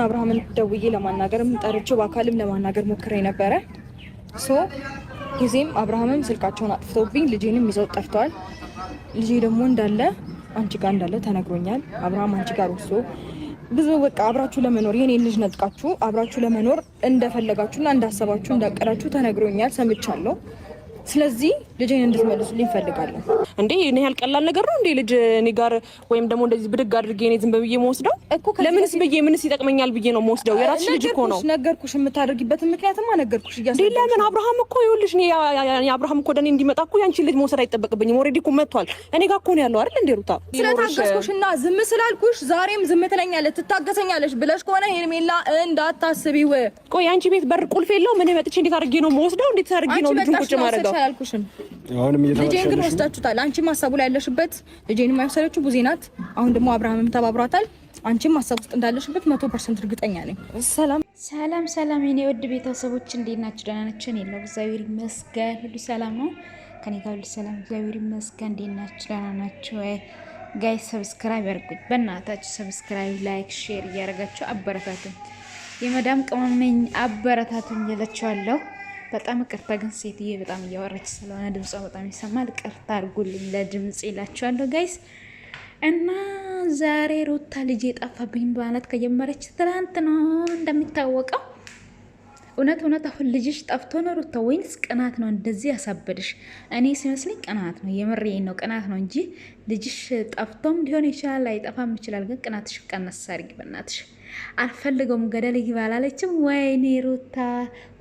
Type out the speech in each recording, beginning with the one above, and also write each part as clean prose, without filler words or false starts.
አብርሃምን ደውዬ ለማናገርም ጠርቼው በአካልም ለማናገር ሞክሬ ነበረ። ጊዜም አብርሃምም ስልካቸውን አጥፍተውብኝ ልጄንም ይዘው ጠፍተዋል። ልጄ ደግሞ እንዳለ አንቺ ጋር እንዳለ ተነግሮኛል። አብርሃም አንቺ ጋር ወስዶ ብዙ በቃ አብራችሁ ለመኖር የኔ ልጅ ነጥቃችሁ አብራችሁ ለመኖር እንደፈለጋችሁና እንዳሰባችሁ እንዳቀዳችሁ ተነግሮኛል፣ ሰምቻለሁ። ስለዚህ ልጄን እንድትመልሱልኝ ፈልጋለሁ። እንዴ እኔ ያልቀላል ነገር ነው እንዴ ልጅ እኔ ጋር ወይም ደግሞ እንደዚህ ብድግ አድርጌ እኔ ዝም ብዬ መወስደው ለምንስ ብዬ ምንስ ይጠቅመኛል ብዬ ነው መወስደው? የራስሽ ልጅ እኮ ነው። ነገርኩሽ፣ የምታደርጊበትን ምክንያትማ ነገርኩሽ። ለምን አብርሃም እኮ ይኸውልሽ፣ እኔ አብርሃም እኮ ደኔ እንዲመጣ እኮ ያንቺ ልጅ መውሰድ አይጠበቅብኝም። ኦሬዲ እኮ መጥቷል። እኔ ጋር እኮ ነው ያለው አይደል እንዴ ሩታ? ስለታገስኩሽና ዝም ስላልኩሽ ዛሬም ዝም ትለኛለሽ፣ ትታገሰኛለሽ ብለሽ ከሆነ ሄርሜላ እንዳታስቢው። ቆይ አንቺ ቤት በር ቁልፍ የለውም? እኔ መጥቼ እንዴት አድርጌ ነው መወስደው? እንዴት አድርጌ ነው ልጁን ቁጭ ማድረገው? አሁንም ልጄን ግን ወስዳችሁታል። አንቺም ሀሳቡ ላይ ያለሽበት ልጄንም ያወሰደችው ቡዜ ናት። አሁን ደግሞ አብርሃምም ተባብሯታል። አንቺም ሀሳብ ውስጥ እንዳለሽበት 100% እርግጠኛ ነኝ። ሰላም የኔ ውድ ቤተሰቦች እንዴት ናችሁ? ደህና ናችሁ? እኔ ነው እግዚአብሔር ይመስገን ሁሉ ሰላም ነው። ከኔ ጋር ሁሉ ሰላም እግዚአብሔር ይመስገን። እንዴት ናችሁ? ደህና ናችሁ? ጋይስ ሰብስክራይብ አድርጉኝ በእናታችሁ። ሰብስክራይብ፣ ላይክ፣ ሼር እያደረጋችሁ አበረታቱኝ። የመዳም ቅመም ነኝ አበረታቱኝ እላችኋለሁ። በጣም ይቅርታ ግን ሴትዬ በጣም እያወራች ስለሆነ ድምጿ በጣም ይሰማል። ይቅርታ አድርጉልኝ ለድምጽ ይላችኋለሁ ጋይስ። እና ዛሬ ሩታ ልጄ ጠፋብኝ ማለት ከጀመረች ትናንት ነው እንደሚታወቀው። እውነት አሁን ልጅሽ ጠፍቶ ነው ሩታ ወይንስ ቅናት ነው እንደዚህ ያሳበድሽ? እኔ ሲመስለኝ ቅናት ነው፣ የምሬን ነው ቅናት ነው እንጂ ልጅሽ ጠፍቶም ሊሆን ይችላል፣ አይጠፋም ይችላል። ግን ቅናትሽ ቀነስ አድርጊ በእናትሽ። አልፈልገውም ገደል ይግባ አላለችም? ወይኔ ሩታ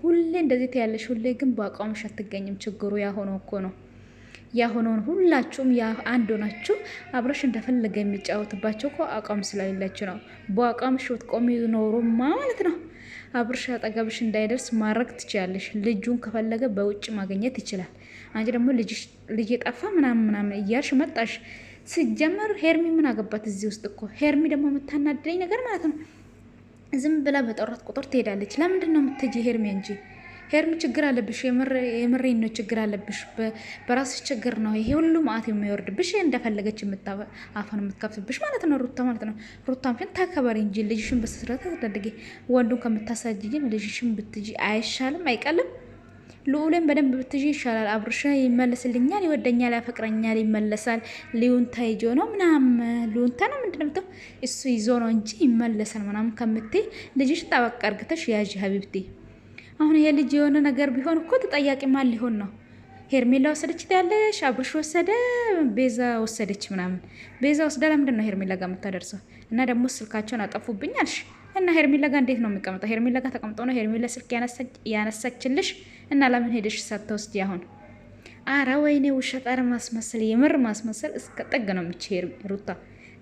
ሁሌ እንደዚህ ትያለሽ፣ ሁሌ ግን በአቋምሽ አትገኝም። ችግሩ ያሆነው እኮ ነው ያሆነውን ሁላችሁም አንድ ሆናችሁ አብረሽ እንደፈለገ የሚጫወትባቸው እኮ አቋም ስለሌላችሁ ነው። በአቋምሽ ብትቆሚ ኖሮማ ማለት ነው አብርሽ አጠገብሽ እንዳይደርስ ማድረግ ትችላለሽ። ልጁን ከፈለገ በውጭ ማግኘት ይችላል። አንቺ ደግሞ ልጅ ጠፋ ምናምን እያልሽ መጣሽ። ሲጀመር ሄርሚ ምን አገባት እዚህ ውስጥ እኮ? ሄርሚ ደግሞ የምታናድደኝ ነገር ማለት ነው ዝም ብላ በጠራት ቁጥር ትሄዳለች። ለምንድን ነው የምትሄጂ ሄርሚ? እንጂ ሄርሚ ችግር አለብሽ፣ የምሬን ነው ችግር አለብሽ። በራስሽ ችግር ነው ይሄ ሁሉ ማአት የሚወርድብሽ፣ እንደፈለገች አፈን የምትከፍትብሽ ማለት ነው ሩታ ማለት ነው። ሩታም ፊት ታከበሪ እንጂ ልጅሽን በስራት ታደርጊ። ወንዱን ከምታሳጅጂ ልጅሽን ብትጂ አይሻልም? አይቀልም? ልዑልን በደንብ ብትጂ ይሻላል። አብርሽ ይመለስልኛል፣ ይወደኛል፣ ያፈቅረኛል፣ ይመለሳል። ሊዩንታ ይዞ ነው ምናምን ሊዩንታ ነው ምንድነው እሱ ይዞ ነው እንጂ ይመለሳል ምናምን ከምትይ ልጅሽ ጣበቅ አርግተሽ ያዢ ሀቢብቲ። አሁን ይሄ ልጅ የሆነ ነገር ቢሆን እኮ ተጠያቂ ማን ሊሆን ነው? ሄርሜላ ወሰደች ያለሽ፣ አብርሽ ወሰደ፣ ቤዛ ወሰደች ምናምን። ቤዛ ወስዳ ለምንድን ነው ሄርሜላ ጋር የምታደርሰው? እና ደግሞ ስልካቸውን አጠፉብኝ አልሽ እና ሄርሜላ ጋር እንዴት ነው የሚቀመጠው? ሄርሜላ ጋር ተቀምጦ ነው ሄርሜላ ስልክ ያነሳችልሽ እና ለምን ሄደሽ ሳትወስጂ አሁን? አረ ወይኔ ውሸት! አረ ማስመሰል፣ የምር ማስመሰል እስከ ጥግ ነው የምትሄድ ሩታ፣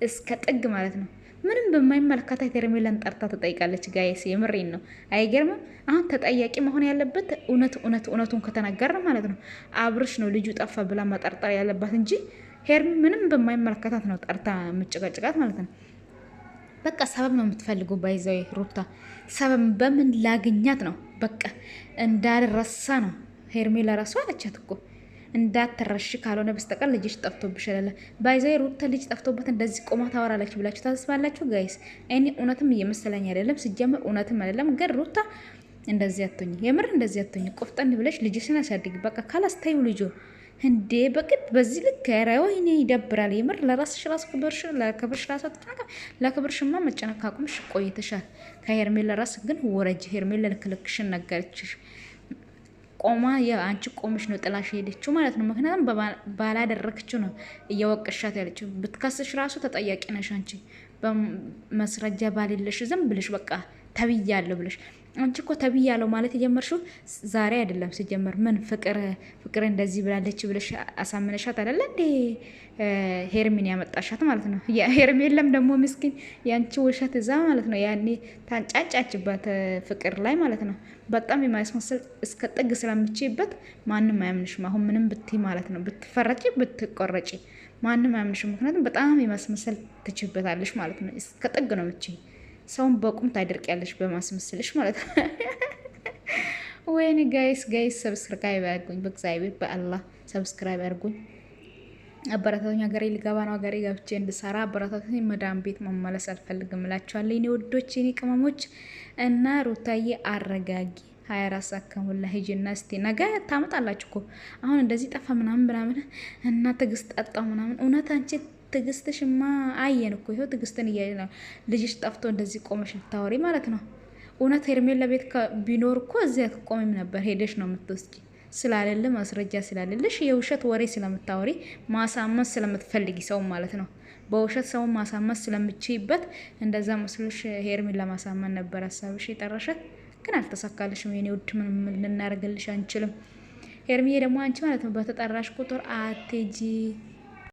እስከ ጥግ ማለት ነው። ምንም በማይመለከታት ሄርሜላን ጠርታ ትጠይቃለች። ጋይስ የምሬን ነው። አይገርምም? አሁን ተጠያቂ መሆን ያለበት እውነቱን ከተናገረ ማለት ነው አብርሽ ነው ልጁ ጠፋ ብላ መጠርጠር ያለባት እንጂ ሄርሜ ምንም በማይመለከታት ነው ጠርታ የምጭቀጭቃት ማለት ነው። በቃ ሰበብ ነው የምትፈልገው። ባይዘው ሩታ ሰበብ በምን ላግኛት ነው? በቃ እንዳልረሳ ነው። ሄርሜላ ራሷ አለቻት እኮ እንዳትረሽ ካልሆነ በስተቀር ልጅሽ ጠፍቶብሽ አይደለ? ባይዘው ሩታ ልጅ ጠፍቶበት እንደዚህ ቆማ ታወራለች ብላችሁ ታስባላችሁ ጋይስ? እኔ እውነትም እየመሰለኝ አይደለም። ሲጀመር እውነትም አይደለም። ግን ሩታ እንደዚህ አትሆኝ፣ የምር እንደዚህ አትሆኝ። ቆፍጠን ብለሽ ልጅሽን አሳድጊ። በቃ ካላስታዩ ልጆ እንዴ በቅድ በዚህ ልክ ያራው ይኔ ይደብራል። የምር ለራስሽ ራስ ለክብርሽ ራስ አትፈቃ። ለክብርሽማ መጨነቅ አቁምሽ ቆይተሻል። ከሄርሜላ ራስ ግን ወረጅ። ሄርሜላ ልክልክሽን ነገረችሽ። ቆማ አንቺ ቆምሽ ነው ጥላሽ ሄደችው ማለት ነው። ምክንያቱም ባላደረክችው ነው እየወቀሻት ያለችው። ብትከስሽ ራሱ ተጠያቂ ነሽ አንቺ። በመስረጃ ባልልሽ ዝም ብለሽ በቃ ተብያለሁ ብለሽ አንቺ እኮ ተብያለሁ ማለት የጀመርሽው ዛሬ አይደለም። ሲጀመር ምን ፍቅር እንደዚህ ብላለች ብለሽ አሳምነሻት አይደለ እንዴ ሄርሚን ያመጣሻት ማለት ነው። ሄርሜለም ደግሞ ምስኪን ያንቺ ውሸት እዛ ማለት ነው ያኔ ታንጫጫችበት ፍቅር ላይ ማለት ነው። በጣም የማያስመስል እስከ ጥግ ስለምችይበት ማንም አያምንሽም። አሁን ምንም ብትይ ማለት ነው ብትፈረጪ ብትቆረጪ ማንም አያምንሽም። ምክንያቱም በጣም የማስመሰል ትችይበታለሽ ማለት ነው። እስከ ጥግ ነው የምችይ። ሰውን በቁም ታደርቂያለሽ በማስመሰልሽ ማለት ነው። ወይኔ ጋይስ ሰብስክራይብ አድርጉኝ፣ በእግዚአብሔር በአላህ ሰብስክራይብ አድርጉኝ። አበረታቱኝ። ሀገሬ ልገባ ነው። ሀገሬ ገብቼ እንድሰራ አበረታቱኝ። መዳም ቤት መመለስ አልፈልግም እላችኋለሁ የኔ ወዶች፣ የኔ ቅመሞች እና ሩታዬ አረጋጊ 24 ሰዓት ከሞላ ሂጂና እስቲ ነገ ታመጣላችሁ እኮ አሁን እንደዚህ ጠፋ ምናምን እና ትዕግስት ጠጣው ምናምን። እውነት አንቺ ትዕግስትሽማ አየን እኮ ይኸው ትዕግስትን እያየ ነው። ልጅሽ ጠፍቶ እንደዚህ ቆመሽ ልታወሪ ማለት ነው። እውነት ሄርሜላ ቤት ቢኖር እኮ እዚያ ትቆሚም ነበር። ሄደሽ ነው የምትወስጂ ስላለለ ማስረጃ ስላለልሽ የውሸት ወሬ ስለምታወሪ ማሳመን ስለምትፈልጊ ሰው ማለት ነው። በውሸት ሰው ማሳመን ስለምችይበት እንደዛ መስሎሽ ሄርሜላ ማሳመን ነበር ሀሳብሽ የጠራሻት፣ ግን አልተሳካልሽም የኔ ውድ። ምንም ልናደርግልሽ አንችልም። ሄርሜዬ ደግሞ አንቺ ማለት ነው በተጠራሽ ቁጥር አትጂ